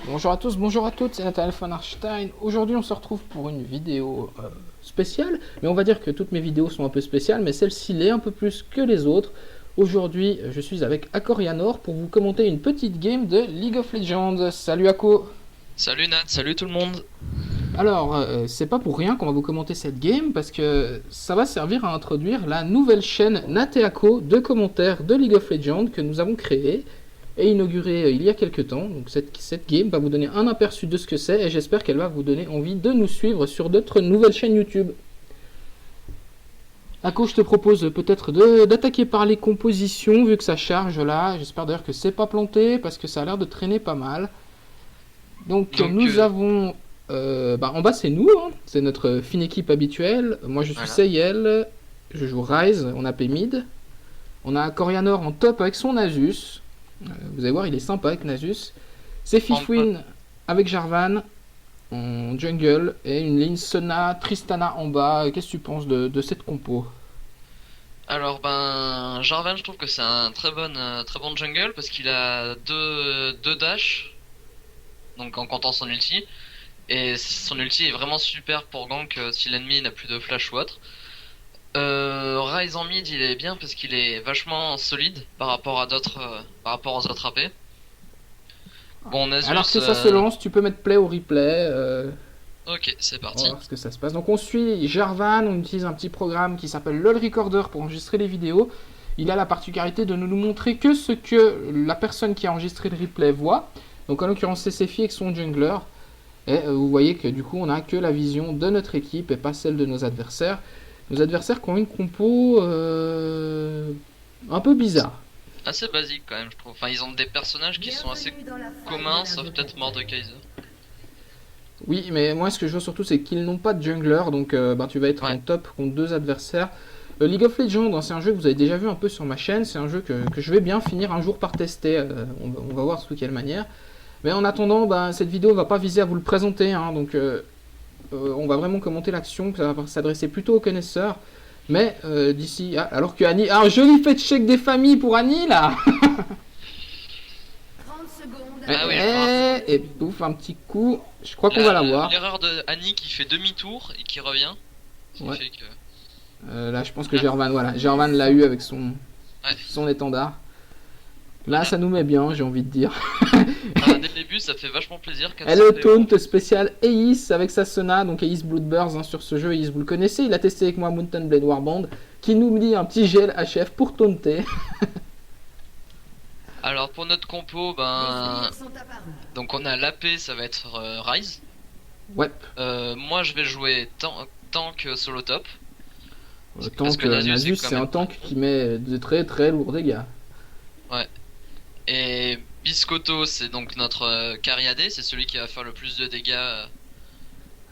Bonjour à tous, bonjour à toutes, c'est Nathaniel von Arstein. Aujourd'hui, on se retrouve pour une vidéo spéciale, mais on va dire que toutes mes vidéos sont un peu spéciales, mais celle-ci l'est un peu plus que les autres. Aujourd'hui, je suis avec Akorianor pour vous commenter une petite game de League of Legends. Salut Ako. Salut Nat, salut tout le monde. Alors, c'est pas pour rien qu'on va vous commenter cette game, parce que ça va servir à introduire la nouvelle chaîne Nat et Ako de commentaires de League of Legends que nous avons créée et inaugurée il y a quelques temps. Donc cette game va vous donner un aperçu de ce que c'est et j'espère qu'elle va vous donner envie de nous suivre sur d'autres nouvelles chaînes YouTube. Ako, je te propose peut-être d'attaquer par les compositions vu que ça charge là. J'espère d'ailleurs que c'est pas planté parce que ça a l'air de traîner pas mal. Donc Donc nous avons en bas c'est nous, hein. C'est notre fine équipe habituelle. Moi je suis voilà. Sayel, je joue Ryze, on a mid. On a Corianor en top avec son Nasus. Vous allez voir, il est sympa avec Nasus. C'est En- Fifwin avec Jarvan en jungle et une ligne Sona, Tristana en bas. Qu'est-ce que tu penses de cette compo? Alors Jarvan, je trouve que c'est un très bon jungle parce qu'il a deux dash, donc en comptant son ulti, et son ulti est vraiment super pour gank si l'ennemi n'a plus de flash ou autre. Ryze en mid, il est bien parce qu'il est vachement solide par rapport à par rapport aux autres AP. Bon, Alors Nasus, que ça se lance, tu peux mettre play au replay. ok, c'est On va parti. voir ce que ça se passe. Donc on suit Jarvan, on utilise un petit programme qui s'appelle LOL Recorder pour enregistrer les vidéos. Il a la particularité de ne nous montrer que ce que la personne qui a enregistré le replay voit. Donc en l'occurrence c'est Sephi avec son jungler. Et vous voyez que du coup on n'a que la vision de notre équipe et pas celle de nos adversaires. Nos adversaires qui ont une compo un peu bizarre. Assez basique quand même, je trouve. Enfin, ils ont des personnages qui sont assez communs, sauf peut-être Mordekaiser. Oui, mais moi ce que je vois surtout c'est qu'ils n'ont pas de jungler, donc tu vas être en Ouais. top contre deux adversaires. League of Legends, hein, c'est un jeu que vous avez déjà vu un peu sur ma chaîne, c'est un jeu que je vais bien finir un jour par tester, on va voir sous quelle manière. Mais en attendant, cette vidéo va pas viser à vous le présenter, hein, donc on va vraiment commenter l'action, ça va s'adresser plutôt aux connaisseurs. Mais d'ici, alors que Annie, un joli fait check des familles pour Annie là. 30 secondes Ah oui, avant. je me rappelle. Et pouf, un petit coup, je crois qu'on va l'avoir. L'erreur de Annie qui fait demi-tour et qui revient. Ce qui Ouais. fait que. Là, je pense que Gervan, voilà, Gervan l'a eu avec Ouais. son étendard. Là, Voilà. ça nous met bien, j'ai envie de dire. Dès le début, ça fait vachement plaisir. Elle 400 PO. taunt spécial Ace avec sa Sona, donc Ace Bloodburst hein, sur ce jeu. Ace, vous le connaissez, il a testé avec moi Mountain Blade Warband, qui nous lit un petit gel HF pour taunter. Alors pour notre compo, Les ennemis sont apparus. donc on a l'AP, ça va être Ryze. Ouais, Moi, je vais jouer tank solo top. tant Parce que que Nasus, Nasus, c'est quand c'est un même tank qui met de très très lourds dégâts. Ouais. Et Biscotto, c'est donc notre carry AD, c'est celui qui va faire le plus de dégâts.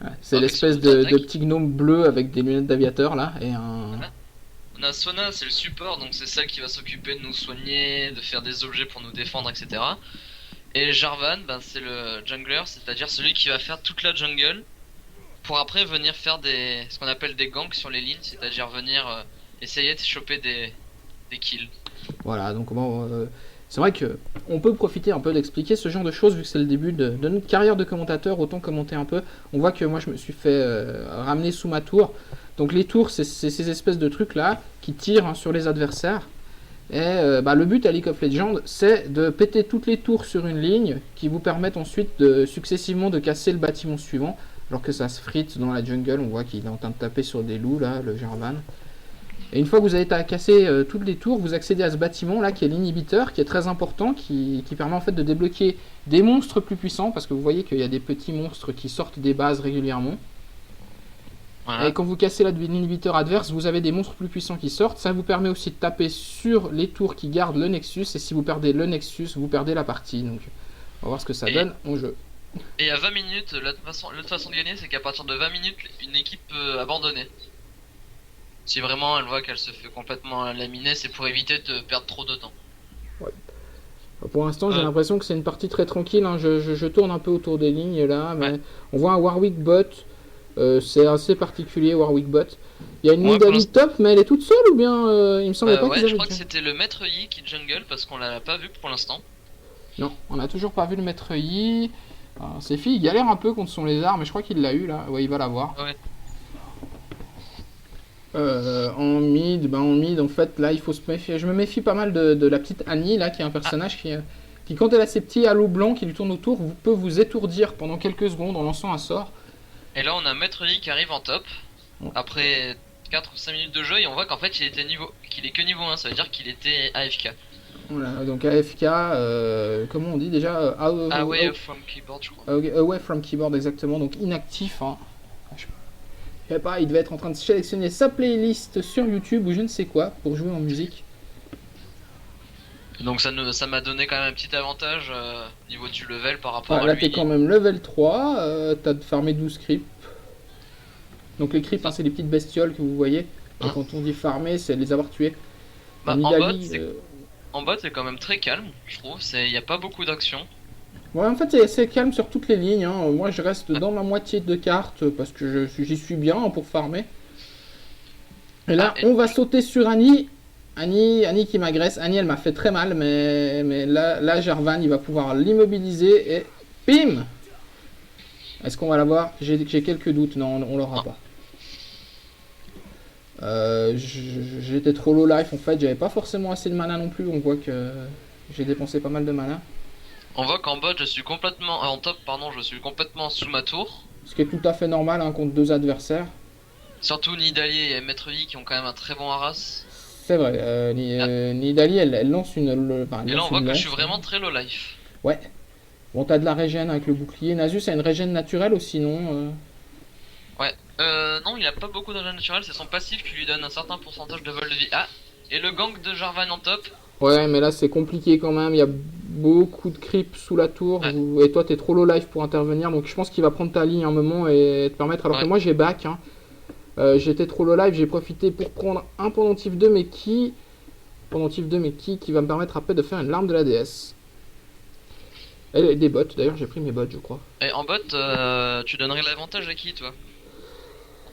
Ouais, c'est Avec l'espèce son de attaque. petit gnome bleu avec des lunettes d'aviateur là, et un... Voilà. On a Sona, c'est le support, donc c'est celle qui va s'occuper de nous soigner, de faire des objets pour nous défendre, etc. Et Jarvan, c'est le jungler, c'est-à-dire celui qui va faire toute la jungle pour après venir faire ce qu'on appelle des ganks sur les lignes, c'est-à-dire venir essayer de choper des kills. Voilà, donc bon, c'est vrai que on peut profiter un peu d'expliquer ce genre de choses vu que c'est le début de notre carrière de commentateur. Autant commenter un peu. On voit que moi je me suis fait ramener sous ma tour. Donc les tours, c'est ces espèces de trucs là qui tirent hein, sur les adversaires. Et le but à League of Legends, c'est de péter toutes les tours sur une ligne qui vous permettent ensuite successivement de casser le bâtiment suivant. Alors que ça se frite dans la jungle, on voit qu'il est en train de taper sur des loups là, le Jarvan. Et une fois que vous avez cassé toutes les tours, vous accédez à ce bâtiment là qui est l'inhibiteur, qui est très important, qui permet en fait de débloquer des monstres plus puissants, parce que vous voyez qu'il y a des petits monstres qui sortent des bases régulièrement. Voilà. Et quand vous cassez l'inhibiteur adverse, vous avez des monstres plus puissants qui sortent. Ça vous permet aussi de taper sur les tours qui gardent le Nexus, et si vous perdez le Nexus, vous perdez la partie. Donc on va voir ce que ça Et, donne en jeu. et à 20 minutes, l'autre façon de gagner, c'est qu'à partir de 20 minutes, une équipe peut abandonner. Si vraiment elle voit qu'elle se fait complètement laminer, c'est pour éviter de perdre trop de temps. Pour l'instant, j'ai Euh. l'impression que c'est une partie très tranquille. Hein. Je tourne un peu autour des lignes là, mais Ouais. on voit un Warwick bot. C'est assez particulier, Warwick bot. Il y a une Ouais, mid à top, mais elle est toute seule ou bien il me semblait pas Ouais, qu'ils je avaient crois que déjà. c'était le maître Yi qui jungle parce qu'on l'a pas vu pour l'instant. Non, on n'a toujours pas vu le maître Yi. Alors, Sephi, il galère un peu contre son lézard, mais je crois qu'il l'a eu là. Ouais, il va l'avoir. Ouais. En mid, en fait, là, il faut se méfier. Je me méfie pas mal de la petite Annie, là, qui est un personnage qui, quand elle a ses petits halos blancs qui lui tournent autour, peut vous étourdir pendant quelques secondes en lançant un sort. Et là, on a Maître Yi qui arrive en top. Ouais. Après 4 ou 5 minutes de jeu, et on voit qu'en fait, qu'il est que niveau 1. Ça veut dire qu'il était AFK. Voilà, donc AFK, comment on dit déjà Away from keyboard, je crois. Away from keyboard, exactement, donc inactif. Hein. Je sais pas, il devait être en train de sélectionner sa playlist sur YouTube ou je ne sais quoi pour jouer en musique. Donc ça m'a donné quand même un petit avantage niveau du level par rapport Ah, à là, lui. t'es quand même level 3, t'as farmé 12 creeps. Donc les creeps, hein, c'est les petites bestioles que vous voyez. Et Hein. quand on dit farmer, c'est les avoir tués. Bah, Nidali, en bot, c'est quand même très calme, je trouve. Il n'y a pas beaucoup d'action. Ouais, en fait, c'est assez calme sur toutes les lignes. Hein. Moi, je reste dans ma moitié de carte parce que j'y suis bien hein, pour farmer. Et là, Ah, et- on va sauter sur Annie. Annie qui m'agresse. Annie, elle m'a fait très mal, mais là, Jarvan, il va pouvoir l'immobiliser et bim! Est-ce qu'on va l'avoir? J'ai quelques doutes. Non, on l'aura pas. J'étais trop low life en fait. J'avais pas forcément assez de mana non plus. On voit que j'ai dépensé pas mal de mana. On voit qu'en bot, je suis complètement. En top, pardon, je suis complètement sous ma tour. Ce qui est tout à fait normal hein, contre deux adversaires. Surtout Nidali et Maître Yi qui ont quand même un très bon harass. C'est vrai, Nidali elle lance une. Enfin, elle Et là, lance on voit une que je lance. suis vraiment très low life. Ouais. Bon, t'as de la régène avec le bouclier. Nasus a une régène naturelle ou sinon. Ouais. Non, il a pas beaucoup de régène naturel, c'est son passif qui lui donne un certain pourcentage de vol de vie. Ah, et le gank de Jarvan en top. Ouais, mais là c'est compliqué quand même. Il y a beaucoup de creeps sous la tour. Ouais. Et toi, t'es trop low life pour intervenir. Donc je pense qu'il va prendre ta ligne un moment et te permettre. Alors que Ouais. moi j'ai back. Hein. J'étais trop low life. J'ai profité pour prendre un pendentif 2, mais qui. Pendentif 2, mais qui va me permettre après de faire une larme de la déesse. Et des bots. D'ailleurs, j'ai pris mes bots, je crois. Et en bot, tu donnerais l'avantage à qui, toi?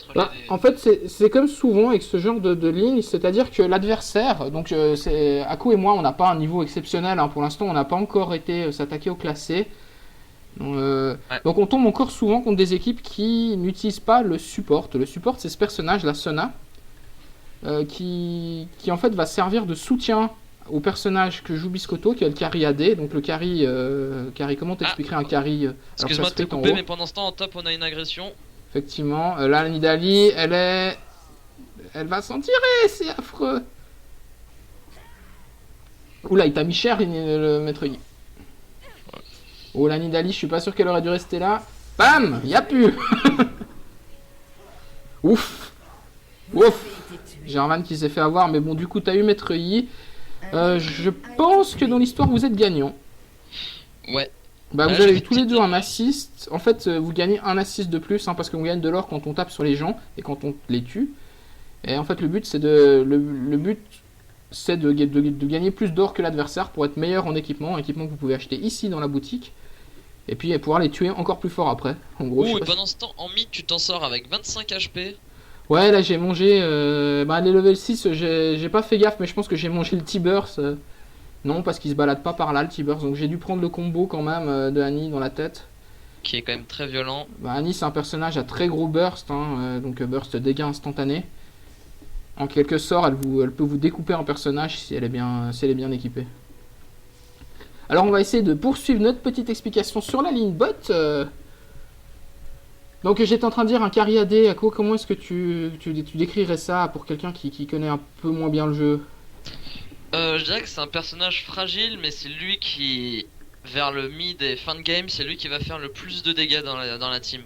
Entre Bah, les- en fait, c'est comme souvent avec ce genre de ligne, c'est-à-dire que l'adversaire, donc Aku et moi, on n'a pas un niveau exceptionnel hein, pour l'instant, on n'a pas encore été s'attaquer au classé. Donc on tombe encore souvent contre des équipes qui n'utilisent pas le support. Le support, c'est ce personnage, la Sona, qui en fait va servir de soutien au personnage que joue Biscotto, qui est le carry AD. Donc le carry, comment t'expliquerais un carry Excuse-moi de te couper, mais pendant ce temps, en top, on a une agression. Effectivement, là, Nidali, elle va s'en tirer, c'est affreux. Oula, il t'a mis cher, le maître Yi. Oh, la Nidali, je suis pas sûr qu'elle aurait dû rester là. Bam, y a plus. Ouf. Ouf. Jarvan qui s'est fait avoir, mais bon, du coup, t'as eu maître Yi. Je pense que dans l'histoire, vous êtes gagnant. Ouais. Bah, vous j'ai avez eu fait tous les deux petite- un assist. En fait, vous gagnez un assist de plus, hein, parce qu'on gagne de l'or quand on tape sur les gens et quand on les tue. Et en fait, le but, c'est de gagner plus d'or que l'adversaire pour être meilleur en équipement que vous pouvez acheter ici dans la boutique. Et puis pouvoir les tuer encore plus fort après. En gros, je sais Ouh, et pas si- pendant ce temps, en mid, tu t'en sors avec 25 HP. Ouais, là j'ai mangé. Les level 6, j'ai pas fait gaffe, mais je pense que j'ai mangé le T-Burst. Non, parce qu'il se balade pas par là, le T-Burst. Donc j'ai dû prendre le combo quand même de Annie dans la tête. Qui est quand même très violent. Bah, Annie, c'est un personnage à très gros burst, hein, donc burst dégâts instantanés. En quelques sorts, elle peut vous découper un personnage si elle est bien équipée. Alors on va essayer de poursuivre notre petite explication sur la ligne bot. Donc j'étais en train de dire un carry AD, Ako, comment est-ce que tu décrirais ça pour quelqu'un qui connaît un peu moins bien le jeu? Je dirais que c'est un personnage fragile, mais c'est lui qui, vers le mid et fin de game, c'est lui qui va faire le plus de dégâts dans la team.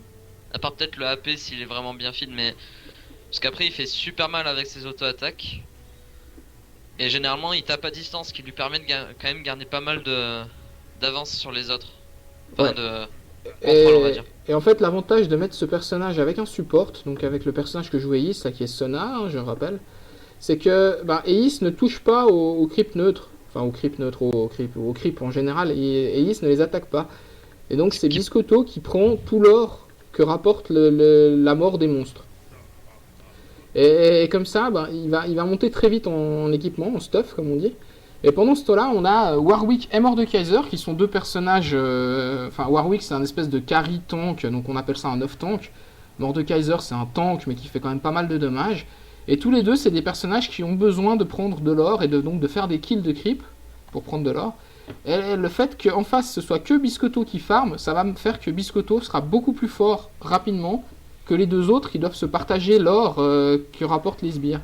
À part peut-être le AP s'il est vraiment bien feed, mais. Parce qu'après il fait super mal avec ses auto-attaques. Et généralement il tape à distance, ce qui lui permet de quand même garder pas mal d'avance sur les autres. Enfin, Ouais. de contrôle, on va dire. Et en fait, l'avantage de mettre ce personnage avec un support, donc avec le personnage que joue Eis, là qui est Sona, hein, je rappelle, c'est que Eis ne touche pas aux creep neutres, enfin aux creep neutres, aux creep en général, et Eis ne les attaque pas. Et donc c'est Biscotto qui prend tout l'or que rapporte la mort des monstres. Et comme ça, il va monter très vite en équipement, en stuff comme on dit. Et pendant ce temps-là, on a Warwick et Mordekaiser qui sont deux personnages. Enfin, Warwick c'est un espèce de carry tank, donc on appelle ça un off tank. Mordekaiser c'est un tank mais qui fait quand même pas mal de dommages. Et tous les deux, c'est des personnages qui ont besoin de prendre de l'or et donc de faire des kills de creep pour prendre de l'or. Et le fait qu'en face ce soit que Biscotto qui farm, ça va me faire que Biscotto sera beaucoup plus fort rapidement que les deux autres qui doivent se partager l'or que rapportent les sbires.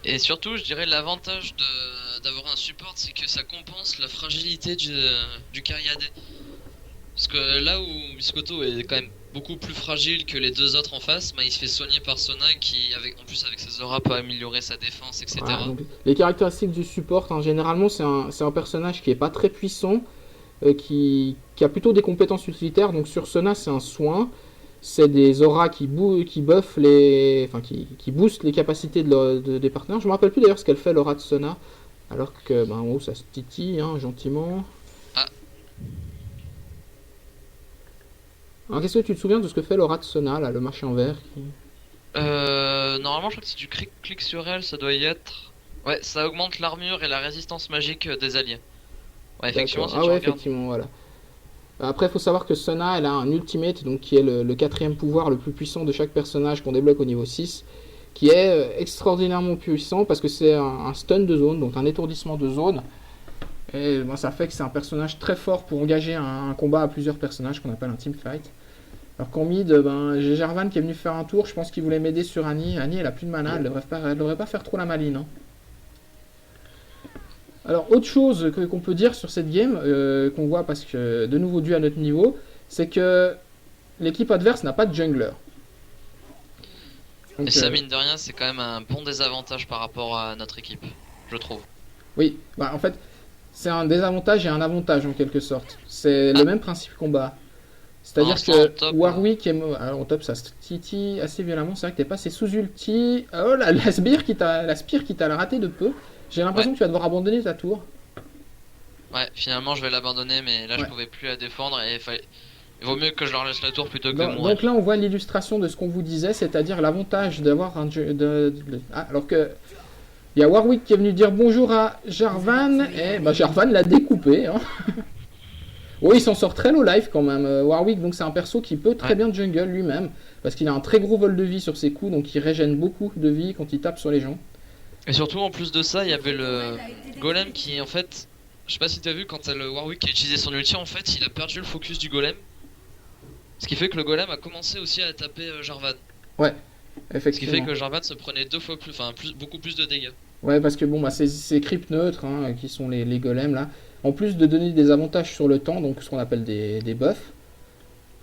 Et surtout, je dirais l'avantage d'avoir un support, c'est que ça compense la fragilité du carry AD. Parce que là où Biscotto est quand même beaucoup plus fragile que les deux autres en face, bah, il se fait soigner par Sona qui, en plus avec ses auras, peut améliorer sa défense, etc. Voilà, donc, les caractéristiques du support, hein, généralement c'est un personnage qui est pas très puissant, qui a plutôt des compétences utilitaires. Donc sur Sona c'est un soin, c'est des auras qui buffent qui boostent les capacités des partenaires. Je me rappelle plus d'ailleurs ce qu'elle fait l'aura de Sona, alors que en haut ça se titille hein, gentiment. Ah. Alors qu'est-ce que tu te souviens de ce que fait l'aura de Sona là, le machin vert qui... Normalement je crois que si tu cliques sur elle, ça doit y être... Ouais, ça augmente l'armure et la résistance magique des alliés. Ouais, effectivement, si tu regardes... effectivement, voilà. Après, il faut savoir que Sona, elle a un ultimate, donc qui est le quatrième pouvoir le plus puissant de chaque personnage qu'on débloque au niveau 6, qui est extraordinairement puissant parce que c'est un stun de zone, donc un étourdissement de zone. Et ça fait que c'est un personnage très fort pour engager un combat à plusieurs personnages qu'on appelle un teamfight. Alors qu'en mid, j'ai Jarvan qui est venu faire un tour, je pense qu'il voulait m'aider sur Annie. Annie, elle a plus de mana, elle devrait pas faire trop la maline. Hein. Alors, autre chose qu'on peut dire sur cette game, qu'on voit parce que, de nouveau dû à notre niveau, c'est que l'équipe adverse n'a pas de jungler. Donc, et ça, mine de rien, c'est quand même un bon désavantage par rapport à notre équipe, je trouve. Oui, en fait, c'est un désavantage et un avantage en quelque sorte. C'est le même principe combat. C'est-à-dire que top, Warwick est... Alors, en top, ça se titille assez violemment. C'est vrai que t'es passé sous ulti. Oh, la spire qui t'a raté de peu. J'ai l'impression que tu vas devoir abandonner ta tour. Ouais, finalement je vais l'abandonner, mais là je pouvais plus la défendre et il vaut mieux que je leur laisse la tour plutôt que mourir. Donc là on voit l'illustration de ce qu'on vous disait, c'est-à-dire l'avantage d'avoir un... alors que il y a Warwick qui est venu dire bonjour à Jarvan, et Jarvan l'a découpé. Hein. Oui, il s'en sort très low life quand même. Warwick, donc c'est un perso qui peut très bien jungle lui-même, parce qu'il a un très gros vol de vie sur ses coups, donc il régène beaucoup de vie quand il tape sur les gens. Et surtout en plus de ça, il y avait le golem qui en fait, je sais pas si t'as vu quand le Warwick a utilisé son ulti, en fait il a perdu le focus du golem. Ce qui fait que le golem a commencé aussi à taper Jarvan. Ouais, effectivement. Ce qui fait que Jarvan se prenait beaucoup plus de dégâts. Ouais, parce que c'est crypt neutres hein, qui sont les golems là. En plus de donner des avantages sur le temps, donc ce qu'on appelle des buffs.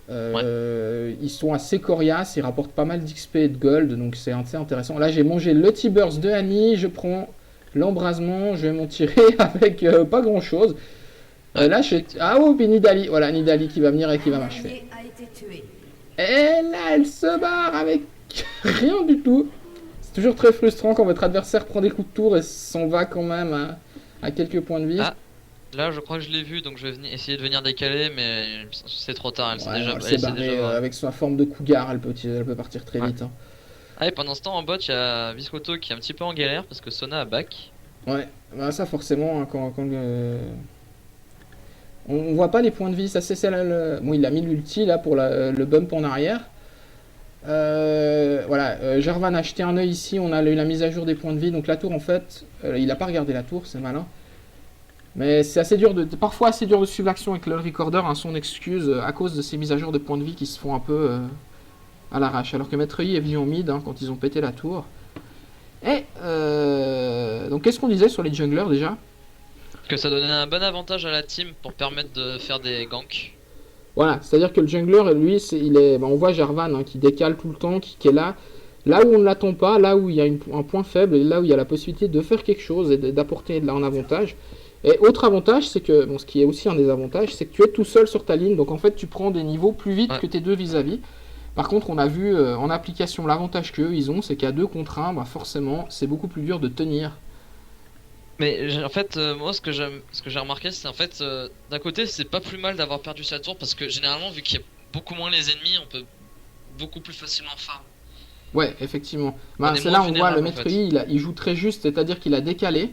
Ils sont assez coriaces, ils rapportent pas mal d'XP et de gold, donc c'est assez intéressant. Là j'ai mangé le T-Burst de Annie, je prends l'embrasement, je vais m'en tirer avec pas grand chose. Là puis Nidalee, voilà Nidalee qui va venir et qui va m'achever. Et là elle se barre avec rien du tout. C'est toujours très frustrant quand votre adversaire prend des coups de tour et s'en va quand même à quelques points de vie. Là, je crois que je l'ai vu, donc je vais essayer de venir décaler, mais c'est trop tard. Elle s'est barrée avec sa forme de cougar, elle peut partir très vite. Hein. Ah, et pendant ce temps, en bot, il y a Biscotto qui est un petit peu en galère parce que Sona a back. Ouais, ça forcément, hein, quand on voit pas les points de vie. Ça, c'est bon, il a mis l'ulti là pour le bump en arrière. Jarvan a acheté un œil ici, on a la mise à jour des points de vie. Donc la tour, en fait, il a pas regardé la tour, c'est malin. Mais c'est parfois assez dur de suivre l'action avec le recorder, hein, son excuse, à cause de ces mises à jour de points de vie qui se font un peu à l'arrache. Alors que Maître Yi est venu en mid hein, quand ils ont pété la tour. Et donc qu'est-ce qu'on disait sur les junglers déjà? Que ça donnait un bon avantage à la team pour permettre de faire des ganks. Voilà, c'est-à-dire que le jungler, lui, on voit Jarvan hein, qui décale tout le temps, qui est là où on ne l'attend pas, là où il y a un point faible, et là où il y a la possibilité de faire quelque chose et d'apporter un avantage. Et autre avantage, c'est que, ce qui est aussi un des avantages, c'est que tu es tout seul sur ta ligne, donc en fait tu prends des niveaux plus vite que tes deux vis-à-vis. Par contre, on a vu en application l'avantage qu'eux ils ont, c'est qu'à 2 contre 1, forcément, c'est beaucoup plus dur de tenir. Mais en fait, moi ce que j'ai remarqué, c'est en fait, d'un côté, c'est pas plus mal d'avoir perdu sa tour parce que généralement, vu qu'il y a beaucoup moins les ennemis, on peut beaucoup plus facilement farm. Ouais, effectivement. C'est là où on voit le Maître Yi, il joue très juste, c'est-à-dire qu'il a décalé.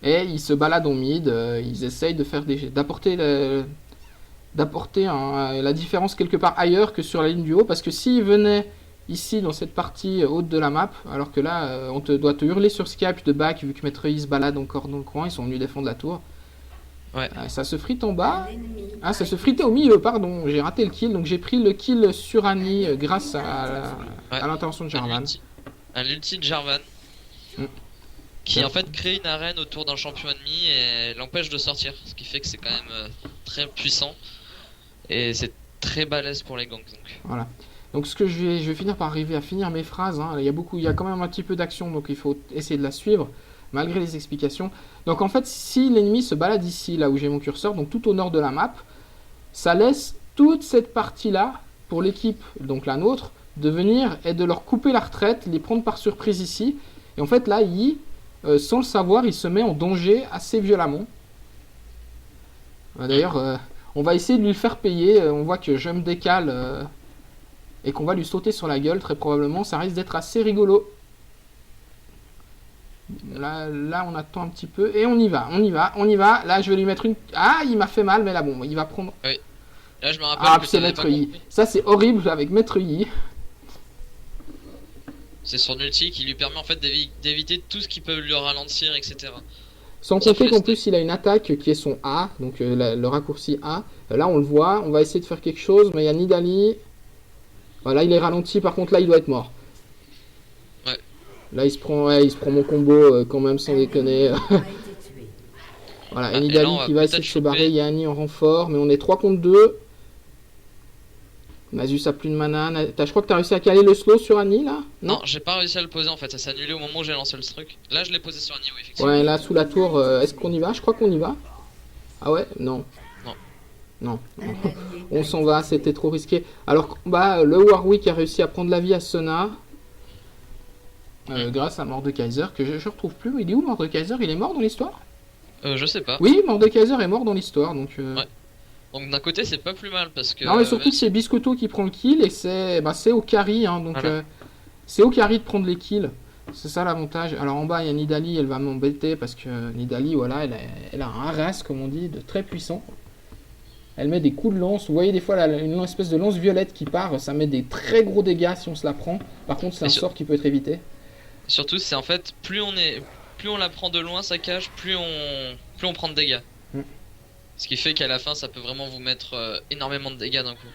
Et ils se baladent en mid, ils essayent d'apporter la différence quelque part ailleurs que sur la ligne du haut, parce que s'ils venaient ici dans cette partie haute de la map, alors que là doit te hurler sur Skype de back vu que Maître Yi se balade encore dans le coin, ils sont venus défendre la tour. Ouais. Ça se frite en bas. L'ennemi Ah, ça a se été fritait au milieu, pardon, j'ai raté le kill, donc j'ai pris le kill sur Annie grâce à Ouais. l'intervention de Jarvan. Un ulti de Jarvan. Mm. Qui en fait crée une arène autour d'un champion ennemi et l'empêche de sortir. Ce qui fait que c'est quand même très puissant. Et c'est très balèze pour les ganks. Donc. Voilà. Donc ce que je vais finir par arriver à finir mes phrases, hein. Il y a quand même un petit peu d'action, donc il faut essayer de la suivre, malgré les explications. Donc en fait, si l'ennemi se balade ici, là où j'ai mon curseur, donc tout au nord de la map, ça laisse toute cette partie-là, pour l'équipe, donc la nôtre, de venir et de leur couper la retraite, les prendre par surprise ici. Et en fait là, sans le savoir, il se met en danger assez violemment. D'ailleurs, on va essayer de lui le faire payer. On voit que je me décale et qu'on va lui sauter sur la gueule, très probablement. Ça risque d'être assez rigolo. Là, on attend un petit peu. Et on y va. Là, je vais lui mettre une... Ah, il m'a fait mal, mais là, bon, il va prendre... Oui. Là, je me rappelle Ah, que puis c'est t'avais Maître pas Yi. compris. Ça, c'est horrible avec Maître Yi. C'est son ulti qui lui permet en fait d'éviter tout ce qui peut le ralentir, etc. Sans Ça compter fait qu'en rester. plus, il a une attaque qui est son A, donc le raccourci A. Là, on le voit. On va essayer de faire quelque chose, mais il y a Nidalee. Voilà, il est ralenti. Par contre, là, il doit être mort. Ouais. Là, il se prend mon combo quand même, sans déconner. a été tué. Voilà, Ah, et et Nidalee là, on va qui va essayer de peut-être se barrer. choper. Il y a Annie en renfort, mais on est 3 contre 2. Nasus a plus de mana. Je crois que tu as réussi à caler le slow sur Annie, là? Non, j'ai pas réussi à le poser en fait, ça s'est annulé au moment où j'ai lancé le truc. Là, je l'ai posé sur un niveau, effectivement. Ouais, là, sous la tour, est-ce qu'on y va? Je crois qu'on y va. Ah ouais? Non. Non. Non. Un allié On a s'en été va, tué. c'était trop risqué. Alors, bah, le Warwick a réussi à prendre la vie à Sona. Grâce à Mordekaiser, que je retrouve plus. Il est où Mordekaiser? Il est mort dans l'histoire? Je sais pas. Oui, Mordekaiser est mort dans l'histoire, donc... Ouais. Donc d'un côté, c'est pas plus mal parce que. Non, mais surtout même que c'est Biscotto qui prend le kill, et c'est au carry, hein, donc... Voilà. c'est au carry de prendre les kills. C'est ça l'avantage. Alors en bas, il y a Nidalee, elle va m'embêter, parce que Nidalee, voilà, elle a un ras, comme on dit, de très puissant. Elle met des coups de lance. Vous voyez des fois une espèce de lance violette qui part, ça met des très gros dégâts si on se la prend. Par contre, c'est un Et sur- sort qui peut être évité. Surtout, c'est en fait, plus on la prend de loin, sa cage, plus on prend de dégâts. Mm. Ce qui fait qu'à la fin, ça peut vraiment vous mettre énormément de dégâts d'un coup.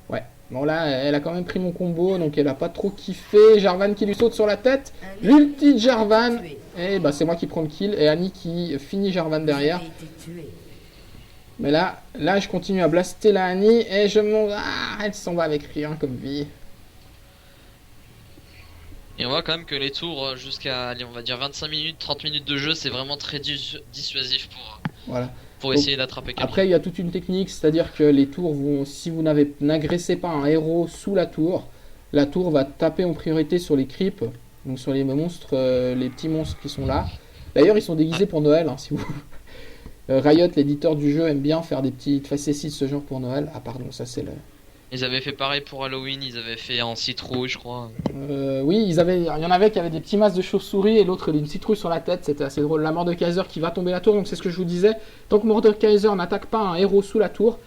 Ouais. Bon là, elle a quand même pris mon combo, donc elle a pas trop kiffé. Jarvan qui lui saute sur la tête. Un ennemi L'ulti de Jarvan. tué. Et bah c'est moi qui prends le kill. Et Annie qui finit Jarvan derrière. Vous avez été tué. Mais là, je continue à blaster la Annie. Et je m'en... Ah, elle s'en va avec rien comme vie. Et on voit quand même que les tours jusqu'à, allez, on va dire 25 minutes, 30 minutes de jeu, c'est vraiment très dissuasif Voilà. pour Donc, essayer d'attraper quelqu'un. Après, il y a toute une technique. C'est-à-dire que les tours vont... Si vous n'agressez pas un héros sous la tour va taper en priorité sur les creeps. Donc sur les monstres, les petits monstres qui sont là. D'ailleurs, ils sont déguisés pour Noël, hein, si vous... Riot, l'éditeur du jeu, aime bien faire des petites facéties de ce genre pour Noël. Ah pardon, ça c'est le... Ils avaient fait pareil pour Halloween, ils avaient fait en citrouille, je crois. Oui, il y en avait qui avaient des petits masques de chauve-souris et l'autre une citrouille sur la tête, c'était assez drôle. La Mordekaiser qui va tomber la tour, donc c'est ce que je vous disais. Tant que Mordekaiser n'attaque pas un héros sous la tour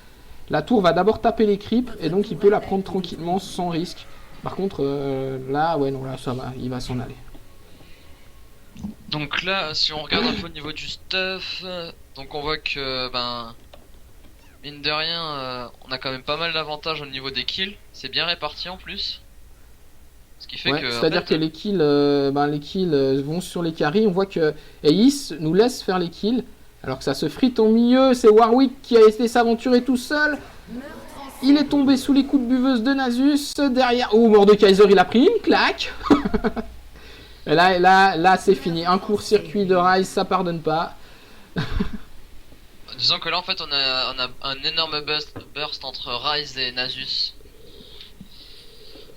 va d'abord taper les creeps et donc il peut la prendre tranquillement sans risque. Par contre, là, ouais, non, là ça va, il va s'en aller. Donc là, si on regarde un peu au niveau du stuff, donc on voit que, ben, mine de rien, on a quand même pas mal d'avantages au niveau des kills. C'est bien réparti en plus. Ce qui fait Ouais, que. c'est-à-dire en fait, que les kills vont sur les carries. On voit que Ace nous laisse faire les kills, alors que ça se frite au milieu. C'est Warwick qui a essayé de s'aventurer tout seul. Meurtre en Il est tombé sous les coups de buveuse de Nasus. Derrière, oh, Mordekaiser, il a pris une claque. Et là, c'est fini. Un court-circuit de Ryze, ça pardonne pas. disons que là, en fait, on a un énorme burst entre Ryze et Nasus.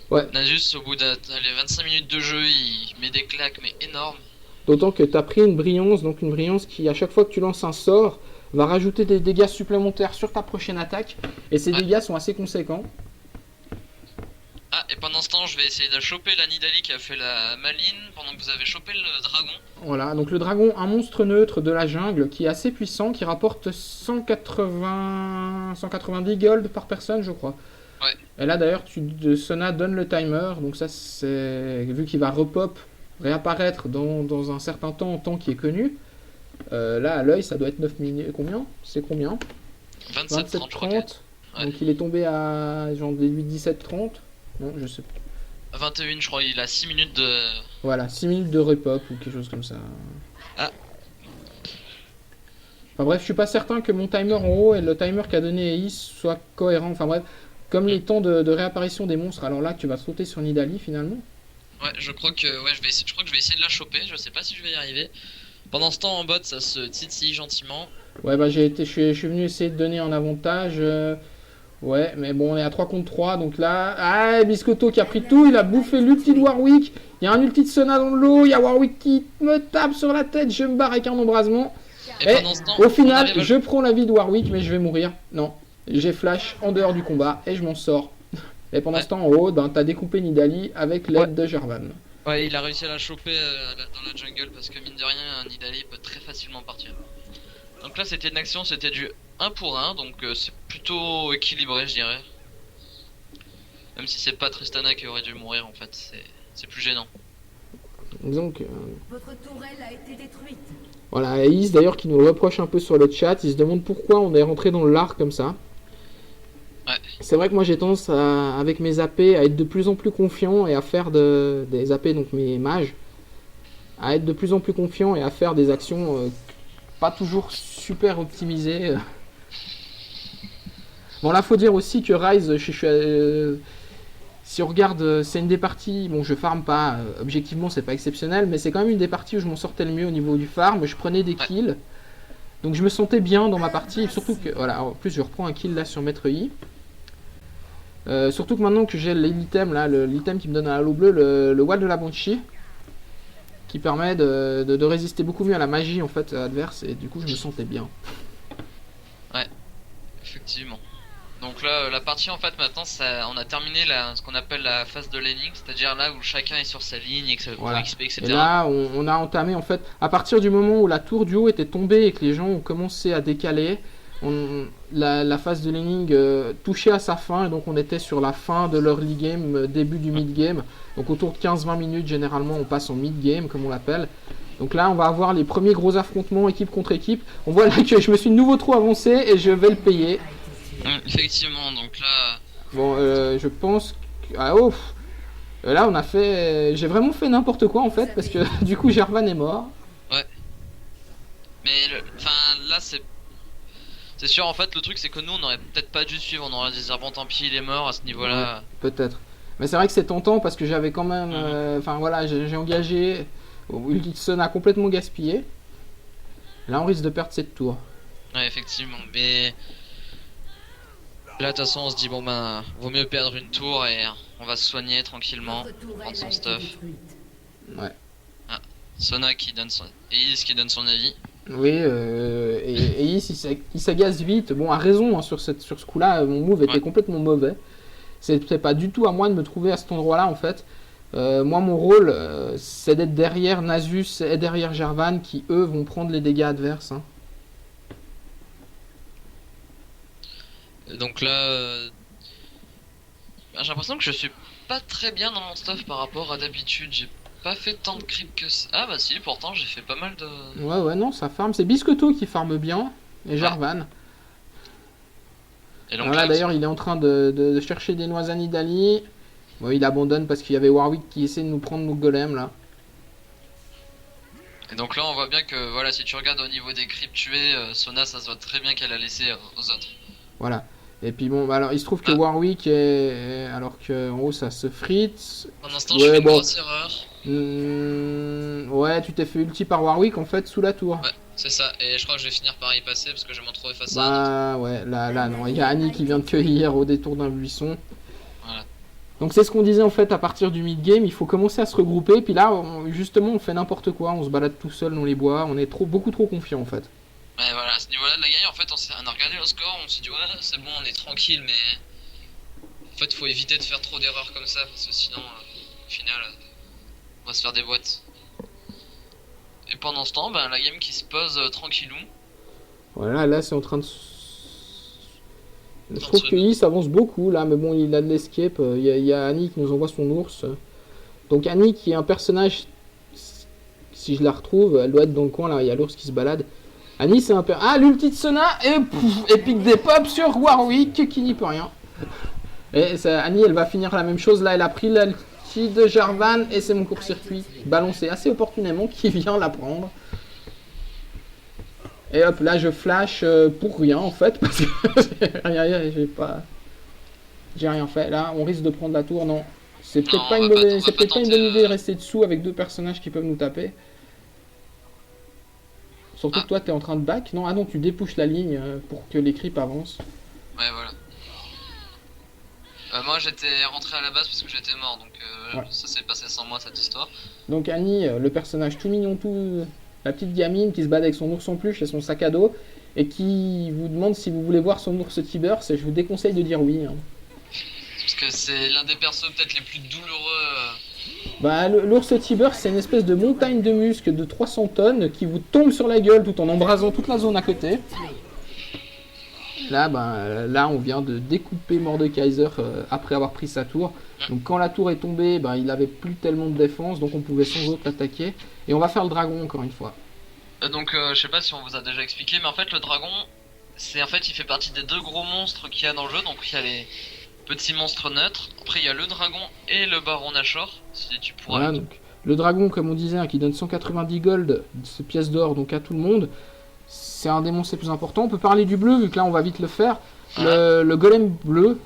Ouais. Nasus, au bout de les 25 minutes de jeu, il met des claques, mais énormes. D'autant que tu as pris une brillance, donc une brillance qui, à chaque fois que tu lances un sort, va rajouter des dégâts supplémentaires sur ta prochaine attaque. Et ces Ouais. dégâts sont assez conséquents. Ah, et pendant ce temps, l'instant, je vais essayer de choper la Nidalee qui a fait la maline pendant que vous avez chopé le dragon. Voilà, donc le dragon, un monstre neutre de la jungle qui est assez puissant, qui rapporte 190 gold par personne, je crois. Ouais. Et là d'ailleurs, Sona donne le timer, donc ça c'est. Vu qu'il va repop, réapparaître dans un certain temps qui est connu. Là à l'œil, ça doit être 9 minutes. Combien? C'est combien? 27-30, je crois. 30. Ouais. Donc il est tombé à genre 17-30. Non, je sais plus. 21, je crois, il a 6 minutes de... Voilà, 6 minutes de repop ou quelque chose comme ça. Ah. Enfin bref, je suis pas certain que mon timer en haut et le timer qu'a donné Ace soit cohérent. Enfin bref, comme les temps de réapparition des monstres, alors là tu vas sauter sur Nidalee finalement. Ouais, je crois que je crois que je vais essayer de la choper, je sais pas si je vais y arriver. Pendant ce temps en bot, ça se titille gentiment. Ouais, bah je suis venu essayer de donner un avantage. Ouais, mais bon, on est à 3 contre 3, donc là... Ah, Biscotto qui a pris tout, il a bouffé l'ulti de Warwick. Il y a un ulti de Sona dans l'eau, il y a Warwick qui me tape sur la tête, je me barre avec un embrasement. Et pendant ce temps, au final, on arrive à- je prends la vie de Warwick, mais je vais mourir. Non, j'ai flash en dehors du combat et je m'en sors. Et pendant ce temps, en haut, ben, t'as découpé Nidalee avec l'aide de Jarvan. Ouais, il a réussi à la choper dans la jungle parce que mine de rien, Nidalee peut très facilement partir. Donc là, c'était une action, c'était du 1 pour 1, donc c'est plutôt équilibré, je dirais. Même si c'est pas Tristana qui aurait dû mourir, en fait, c'est plus gênant. Donc, Votre tourelle a été détruite. voilà, Ace d'ailleurs qui nous le reproche un peu sur le chat, il se demande pourquoi on est rentré dans l'art comme ça. Ouais. C'est vrai que moi j'ai tendance avec mes AP à être de plus en plus confiant et à faire des AP, donc mes mages, à être de plus en plus confiant et à faire des actions pas toujours super optimisées. Bon là faut dire aussi que Rise, si on regarde, c'est une des parties, bon je farm pas, objectivement c'est pas exceptionnel, mais c'est quand même une des parties où je m'en sortais le mieux au niveau du farm, je prenais des kills, donc je me sentais bien dans ma partie, et surtout que, voilà, en plus je reprends un kill là sur Maître Yi. Surtout que maintenant que j'ai l'item là, l'item qui me donne un halo bleu, le wall de la Banshee, qui permet de résister beaucoup mieux à la magie en fait adverse, et du coup je me sentais bien. Effectivement. Donc là, la partie en fait maintenant, on a terminé ce qu'on appelle la phase de laning, c'est-à-dire là où chacun est sur sa ligne, Voilà. XP, etc. Et là on a entamé en fait, à partir du moment où la tour du haut était tombée et que les gens ont commencé à décaler, la phase de laning touchait à sa fin, et donc on était sur la fin de l'early game, début du mid game. Donc autour de 15-20 minutes généralement on passe en mid game comme on l'appelle. Donc là on va avoir les premiers gros affrontements équipe contre équipe. On voit là que je me suis de nouveau trop avancé et je vais le payer. Effectivement, donc là... Bon je pense que... Ah oh, là on a fait... J'ai vraiment fait n'importe quoi en fait parce que du coup Jarvan est mort. Mais enfin là c'est sûr en fait le truc c'est que nous on aurait peut-être pas dû suivre, on aurait dit ah bon tant pis il est mort à ce niveau là. Ouais, peut-être. Mais c'est vrai que c'est tentant parce que j'avais quand même... Enfin voilà, j'ai engagé... Wilson a complètement gaspillé. Là on risque de perdre cette tour. Ouais effectivement mais... Là de toute façon on se dit bon ben vaut mieux perdre une tour et on va se soigner tranquillement, Votre tourelle prendre a son été stuff. détruite. Ouais. Sona qui donne son... Ace qui donne son avis. Oui, et il s'agace vite. Bon, a raison hein, sur ce coup-là, mon move était complètement mauvais. C'était pas du tout à moi de me trouver à cet endroit-là en fait. Moi, mon rôle, c'est d'être derrière Nasus et derrière Jarvan qui eux vont prendre les dégâts adverses. Hein. Donc là... j'ai l'impression que je suis pas très bien dans mon stuff par rapport à d'habitude. J'ai pas fait tant de creep que ça. Ah bah si, pourtant j'ai fait pas mal de... Ouais, non, ça farm. C'est Biscotto qui farme bien et Jarvan. Et donc Voilà, là, d'ailleurs, il est en train de chercher des noix à Nidalee. Bon, il abandonne parce qu'il y avait Warwick qui essaie de nous prendre nos golems là. Et donc là on voit bien que voilà, si tu regardes au niveau des creeps tués, Sona ça se voit très bien qu'elle a laissé aux autres. Voilà. Et puis bon, bah alors il se trouve que Warwick est... Alors qu'en haut ça se frite. Pendant l'instant je fais une grosse erreur. Ouais, tu t'es fait ulti par Warwick en fait sous la tour. Ouais, c'est ça. Et je crois que je vais finir par y passer parce que je vais m'en trouver face à un Bah autre. ouais, là non. Il y a Annie qui vient de cueillir au détour d'un buisson. Voilà. Donc c'est ce qu'on disait en fait à partir du mid-game, il faut commencer à se regrouper. Puis là, justement, on fait n'importe quoi, on se balade tout seul dans les bois, on est beaucoup trop confiant en fait. Ouais, voilà, à ce niveau-là de la guerre, en fait, on a regardé le score, on s'est dit ouais, c'est bon, on est tranquille, mais En fait, faut éviter de faire trop d'erreurs comme ça, parce que sinon, au final, on va se faire des boîtes. Et pendant ce temps, ben, la game qui se pose tranquillou. Voilà, là c'est en train de... Je trouve que Is avance beaucoup là, mais bon, il a de l'escape. Il y a Annie qui nous envoie son ours. Donc Annie qui est un personnage, si je la retrouve, elle doit être dans le coin là, il y a l'ours qui se balade. Annie c'est un peu... Ah, l'ulti de Sona et pouf, épique des pops sur Warwick qui n'y peut rien. Et ça, Annie elle va finir la même chose là, elle a pris l'ulti de Jarvan et c'est mon court-circuit balancé assez opportunément qui vient la prendre. Et hop, là je flash pour rien en fait, parce que j'ai rien fait. Là, on risque de prendre la tour, non. C'est peut-être pas une bonne idée de rester dessous avec deux personnages qui peuvent nous taper. Surtout que toi t'es en train de back. Non, ah non, tu dépouches la ligne pour que les creeps avancent. Ouais, voilà. Moi j'étais rentré à la base parce que j'étais mort, donc ouais. Ça s'est passé sans moi cette histoire. Donc Annie, le personnage tout mignon, la petite gamine qui se bat avec son ours en peluche et son sac à dos et qui vous demande si vous voulez voir son ours Tibers, et je vous déconseille de dire oui. Hein. Parce que c'est l'un des persos peut-être les plus douloureux. Bah, l'ours Tibers, c'est une espèce de montagne de muscles de 300 tonnes qui vous tombe sur la gueule tout en embrasant toute la zone à côté. Là, là, on vient de découper Mordekaiser après avoir pris sa tour. Donc quand la tour est tombée, il avait plus tellement de défense, donc on pouvait sans autre l'attaquer. Et on va faire le dragon encore une fois. Donc je sais pas si on vous a déjà expliqué, mais en fait le dragon, il fait partie des deux gros monstres qu'il y a dans le jeu. Donc il y a les petits monstres neutres, après il y a le dragon et le baron Nashor, si tu pourras. Voilà, donc le dragon, comme on disait, qui donne 190 gold, ces pièces d'or donc à tout le monde. C'est un des monstres les plus importants. On peut parler du bleu, vu que là on va vite le faire. Le golem bleu,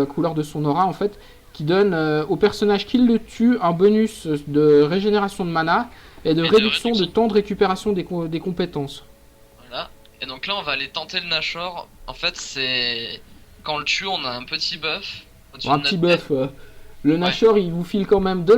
couleur de son aura en fait, qui donne au personnage qui le tue un bonus de régénération de mana et de réduction de temps de récupération des compétences. Voilà. Et donc là on va aller tenter le Nashor. En fait c'est... Quand on le tue on a un petit buff. Un petit buff. Le Nashor il vous file quand même de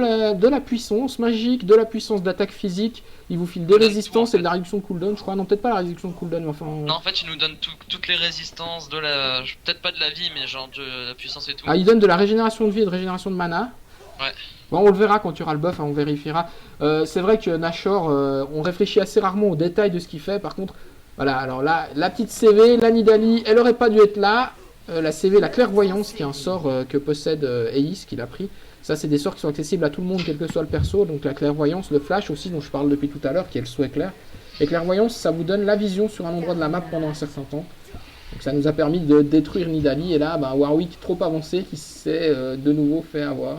la puissance magique, de la puissance d'attaque physique. Il vous file des résistances et de la réduction de cooldown, je crois. Non, peut-être pas la réduction de cooldown, mais enfin... Non, en fait, il nous donne toutes les résistances, peut-être pas de la vie, mais genre de la puissance et tout. Ah, il donne de la régénération de vie et de régénération de mana. Ouais. Bon, on le verra quand tu auras le buff, hein, on vérifiera. C'est vrai que Nashor, on réfléchit assez rarement aux détails de ce qu'il fait. Par contre, voilà, alors là, la petite CV, la Nidalee, elle aurait pas dû être là. La CV, la clairvoyance, qui est un sort que possède Eis, qu'il a pris. Ça, c'est des sorts qui sont accessibles à tout le monde, quel que soit le perso. Donc la clairvoyance, le flash aussi, dont je parle depuis tout à l'heure, qui est le souhait clair. Et clairvoyance, ça vous donne la vision sur un endroit de la map pendant un certain temps. Donc ça nous a permis de détruire Nidalee. Et là, Warwick trop avancé, qui s'est de nouveau fait avoir.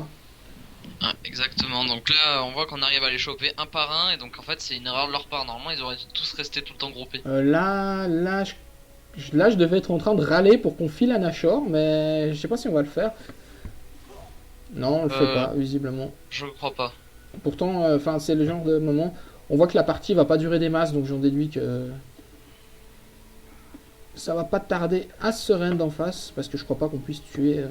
Ah, exactement. Donc là, on voit qu'on arrive à les choper un par un. Et donc en fait, c'est une erreur de leur part. Normalement, ils auraient dû tous rester tout le temps groupés. Là, je devais être en train de râler pour qu'on file à Nashor, mais je sais pas si on va le faire. Non, on le fait pas, visiblement. Je crois pas. Pourtant, c'est le genre de moment... On voit que la partie va pas durer des masses, donc j'en déduis que... Ça va pas tarder à se rend d'en face, parce que je crois pas qu'on puisse tuer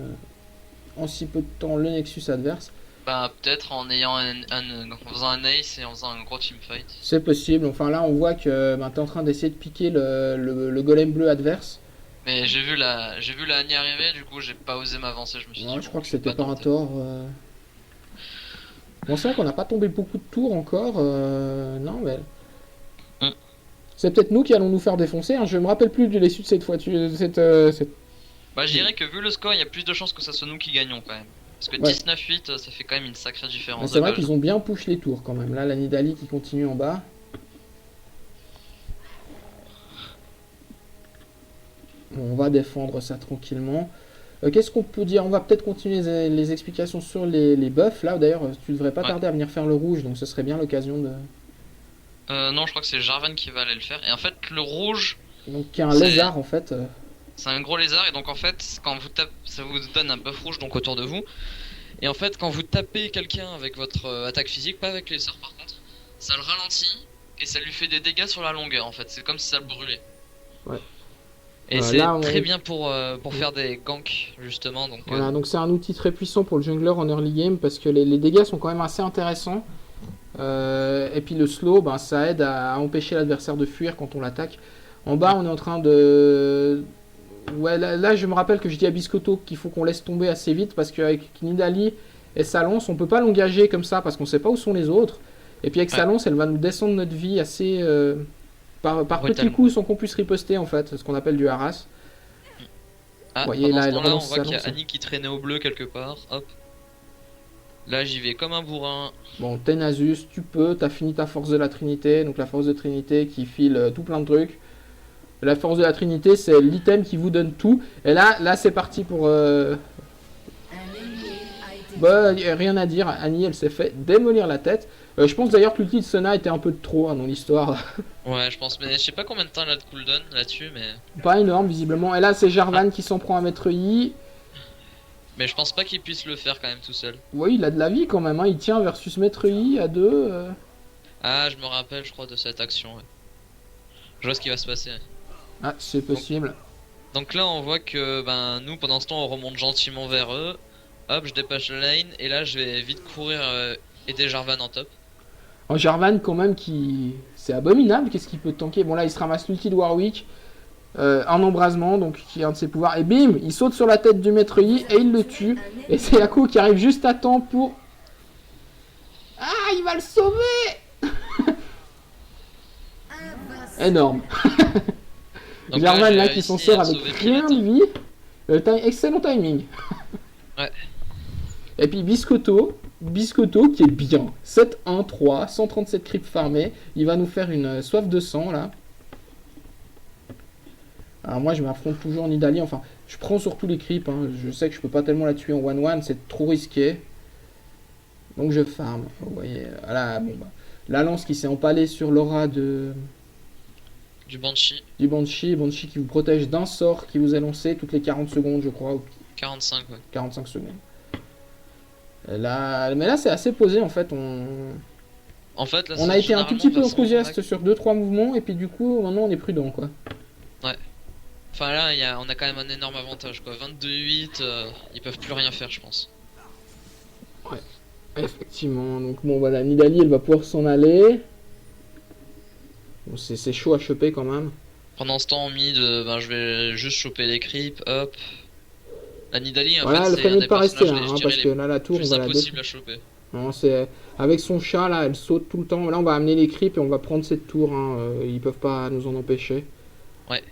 en si peu de temps le Nexus adverse. Bah peut-être en faisant un ace et en faisant un gros teamfight. C'est possible, enfin là on voit que t'es en train d'essayer de piquer le golem bleu adverse. Mais j'ai vu la Annie arriver, du coup j'ai pas osé m'avancer, je me suis dit... Je crois que c'était par un tort. Bon, c'est vrai qu'on n'a pas tombé beaucoup de tours encore. Non, mais... C'est peut-être nous qui allons nous faire défoncer. Hein. Je me rappelle plus de l'issue de cette fois. Bah, je dirais que vu le score, il y a plus de chances que ça soit nous qui gagnons quand même. Parce que 19-8, ça fait quand même une sacrée différence. C'est vrai qu'ils ont bien push les tours quand même. Là, la Nidalee qui continue en bas. Bon, on va défendre ça tranquillement. Qu'est-ce qu'on peut dire? On va peut-être continuer les explications sur les buffs. Là, d'ailleurs, tu devrais pas tarder à venir faire le rouge, donc ce serait bien l'occasion de... non, je crois que c'est Jarvan qui va aller le faire. Et en fait, le rouge... Donc, qui est un lézard, en fait. C'est un gros lézard, et donc en fait, quand vous tapez, ça vous donne un buff rouge donc autour de vous. Et en fait, quand vous tapez quelqu'un avec votre attaque physique, pas avec les sorts par contre, ça le ralentit, et ça lui fait des dégâts sur la longueur, en fait. C'est comme si ça le brûlait. Ouais. Et c'est très bien pour faire des ganks, justement. Donc, voilà, donc c'est un outil très puissant pour le jungler en early game, parce que les dégâts sont quand même assez intéressants. Et puis le slow, ça aide à empêcher l'adversaire de fuir quand on l'attaque. En bas, on est en train de... Ouais, là, je me rappelle que je dis à Biscotto qu'il faut qu'on laisse tomber assez vite parce qu'avec Nidali et sa lance, on peut pas l'engager comme ça parce qu'on sait pas où sont les autres. Et puis avec sa Ouais. lance, elle va nous descendre notre vie assez par petits Brutalement. coups sans qu'on puisse riposter en fait, ce qu'on appelle du harass. Ah, Vous voyez pendant là, ce elle temps-là, on relance voit sa qu'il y a lance. Annie qui traînait au bleu quelque part. Hop. Là, j'y vais comme un bourrin. Bon, t'es Nasus, tu peux, t'as fini ta force de la Trinité, donc la force de Trinité qui file tout plein de trucs. La force de la Trinité, c'est l'item qui vous donne tout. Et là c'est parti pour... Un ennemi a été Bah, y a rien à dire, Annie, elle s'est fait démolir la tête. Je pense d'ailleurs que l'ulti de Sona était un peu de trop hein, dans l'histoire. Ouais, je pense, mais je sais pas combien de temps elle a de cooldown là-dessus, mais. Pas énorme, visiblement. Et là, c'est Jarvan qui s'en prend à Maître Yi. Mais je pense pas qu'il puisse le faire quand même tout seul. Oui, il a de la vie quand même, hein. Il tient versus Maître Yi à deux. Ah, je me rappelle, je crois, de cette action. Ouais. Je vois ce qui va se passer. Ah, c'est possible. Donc là, on voit que ben nous, pendant ce temps, on remonte gentiment vers eux. Hop, je dépêche la lane et là, je vais vite courir aider Jarvan en top. En Jarvan, quand même, qui. C'est abominable, qu'est-ce qu'il peut tanker. Bon, là, il se ramasse l'ulti de Warwick. Un embrasement, donc qui est un de ses pouvoirs. Et bim, il saute sur la tête du Maître Yi et il le tue. Et c'est Yako qui arrive juste à temps pour. Ah, il va le sauver! invincible. Énorme. Donc Jarvan j'ai là qui s'en réussi sort à avec sauver rien très de vite. vie. Excellent timing. Ouais. Et puis Biscotto qui est bien. 7-1-3, 137 creeps farmés. Il va nous faire une soif de sang là. Alors moi je m'affronte toujours en Nidalee. Enfin, je prends surtout les creeps. Hein. Je sais que je peux pas tellement la tuer en 1-1. C'est trop risqué. Donc je farm. Vous voyez. Voilà, bon, bah. La lance qui s'est empalée sur l'aura de... Du Banshee, du Banshee. Banshee qui vous protège d'un sort qui vous est lancé toutes les 40 secondes, je crois, ou 45, ouais. 45 secondes. Là, mais là, c'est assez posé en fait. En fait, là, On c'est a été un tout petit peu généralement, de toute façon, enthousiaste sur 2-3 mouvements, et puis du coup, maintenant on est prudent quoi. Enfin là, on a quand même un énorme avantage quoi. 22-8, ils peuvent plus rien faire, je pense. Effectivement, donc bon, voilà, Nidalee elle va pouvoir s'en aller. Bon, c'est chaud à choper quand même. Pendant ce temps, en mid, ben, je vais juste choper les creeps, hop. La Nidalee, en Voilà, fait, le c'est fait un de des pas rester là, personnages, hein, je parce dirais, que les là, la tour, on plus va la impossibles à choper. Non, c'est... Avec son chat là, elle saute tout le temps. Là, on va amener les creeps et on va prendre cette tour. Hein. Ils peuvent pas nous en empêcher. Ouais.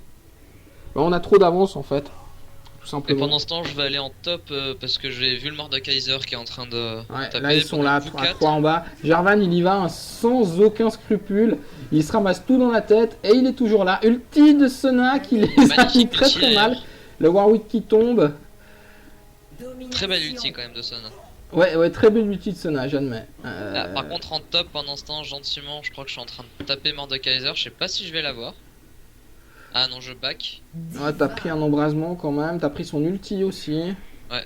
Bah, on a trop d'avance en fait. Tout Et simplement. pendant ce temps, je vais aller en top parce que j'ai vu le Mordekaiser qui est en train de Ouais, taper. là ils sont pendant là, le à Q4. 3 en bas. Jarvan il y va hein, sans aucun scrupule. Il se ramasse tout dans la tête et il est toujours là. Ulti de Sona qui les a mis Magnifique très ulti, très d'ailleurs. mal. Le Warwick qui tombe. Très belle ulti quand même de Son. Ouais, très belle ulti de Sona, j'admets. Là, par contre, en top, pendant ce temps, gentiment, je crois que je suis en train de taper Mordekaiser. Je sais pas si je vais l'avoir. Ah non, je back. Ouais, t'as pris un embrasement quand même. T'as pris son ulti aussi. Ouais.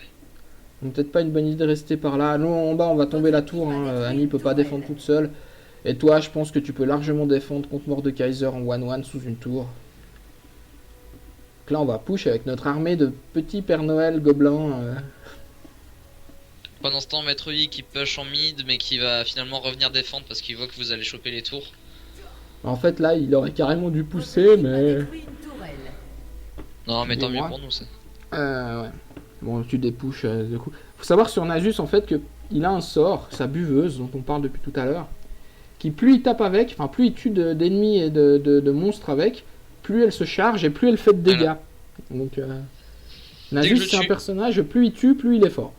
Donc peut-être pas une bonne idée de rester par là. Nous en bas on va tomber la tour. Hein. Annie peut pas défendre toute seule. Et toi, je pense que tu peux largement défendre contre Mordekaiser en 1-1 sous une tour. Donc là, on va push avec notre armée de petits Père Noël gobelins. Pendant ce temps, Maître Yi qui push en mid, mais qui va finalement revenir défendre parce qu'il voit que vous allez choper les tours. En fait, là, il aurait carrément dû pousser, mais... Non, mais tant mieux Dis-moi. pour nous, ça. Ouais. Bon, tu dépouches du coup. Faut savoir sur Nasus, en fait, que il a un sort, sa buveuse, dont on parle depuis tout à l'heure, qui plus il tape avec, enfin plus il tue d'ennemis et de monstres avec, plus elle se charge et plus elle fait de dégâts. Voilà. Donc, Dès Nasus, que je c'est un tue- personnage, plus il tue, plus il est fort.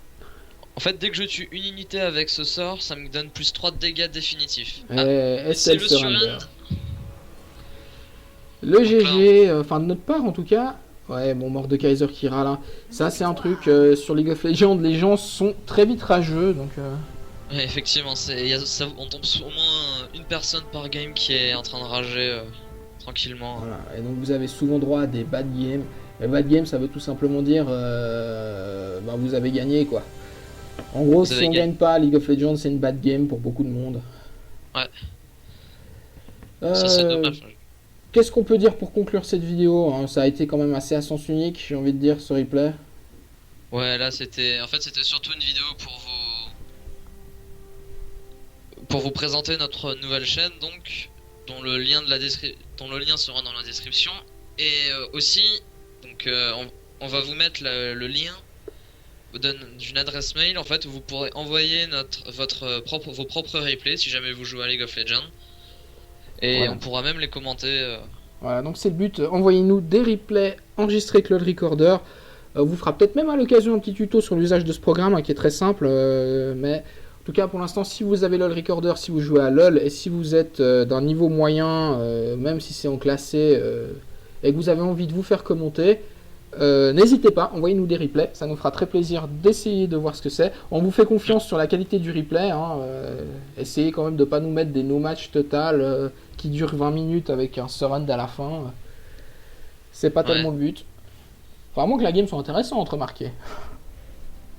En fait, dès que je tue une unité avec ce sort, ça me donne plus 3 de dégâts définitifs. Et Ah, c'est SL le surrender. surrender. Le GG, enfin de notre part en tout cas. Ouais, bon, Mordekaiser qui râle. Hein. Ça, c'est un truc sur League of Legends, les gens sont très vite rageux, donc... Ouais, effectivement, on tombe sur au moins une personne par game qui est en train de rager tranquillement. Voilà. Et donc vous avez souvent droit à des bad games. Et bad game, ça veut tout simplement dire ben, vous avez gagné quoi. En gros, Vous si avez on gagné. gagne pas League of Legends, c'est une bad game pour beaucoup de monde. Ouais. Ça, c'est Euh, dommage. Qu'est-ce qu'on peut dire pour conclure cette vidéo hein? Ça a été quand même assez à sens unique, j'ai envie de dire, ce replay. Ouais, là c'était surtout une vidéo pour vous présenter notre nouvelle chaîne donc dont le lien sera dans la description et aussi Donc on va vous mettre le lien d'une adresse mail en fait où vous pourrez envoyer vos propres replays si jamais vous jouez à League of Legends. Et Voilà. on pourra même les commenter. Voilà, donc c'est le but. Envoyez-nous des replays enregistrés Cloud Recorder. On vous fera peut-être même à l'occasion un petit tuto sur l'usage de ce programme qui est très simple. Mais en tout cas, pour l'instant, si vous avez LoL Recorder, si vous jouez à LoL et si vous êtes d'un niveau moyen, même si c'est en classé, et que vous avez envie de vous faire commenter, n'hésitez pas, envoyez-nous des replays. Ça nous fera très plaisir d'essayer de voir ce que c'est. On vous fait confiance sur la qualité du replay. Essayez quand même de ne pas nous mettre des no-match total qui durent 20 minutes avec un surround à la fin. C'est pas Ouais. tellement le but. Faut vraiment que la game soit intéressante, remarquez.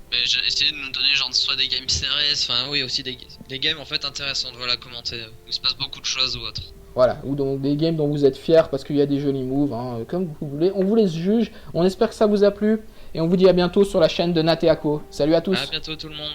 Mais j'ai essayé de nous donner genre soit des games serrés, enfin oui aussi des games en fait intéressantes, voilà, commenter, où il se passe beaucoup de choses ou autre. Voilà, ou donc des games dont vous êtes fiers parce qu'il y a des jolis moves, comme vous voulez. On vous les juge. On espère que ça vous a plu. Et on vous dit à bientôt sur la chaîne de Nat et Ako. Salut à tous. À bientôt tout le monde.